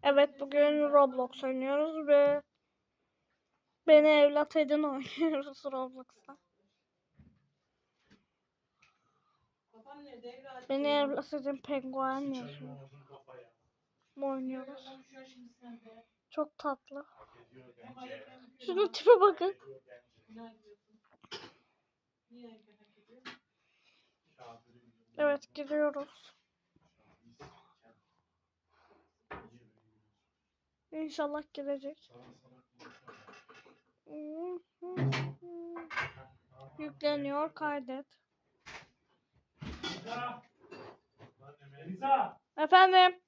Evet, bugün Roblox oynuyoruz ve beni evlat edin oynuyoruz Roblox'ta. Beni evlat edin penguen yazıyor. Oynuyoruz. Çok tatlı. Şunun tipe bakın. Evet, giriyoruz. İnşallah girecek. Yükleniyor, kaydet. Efendim?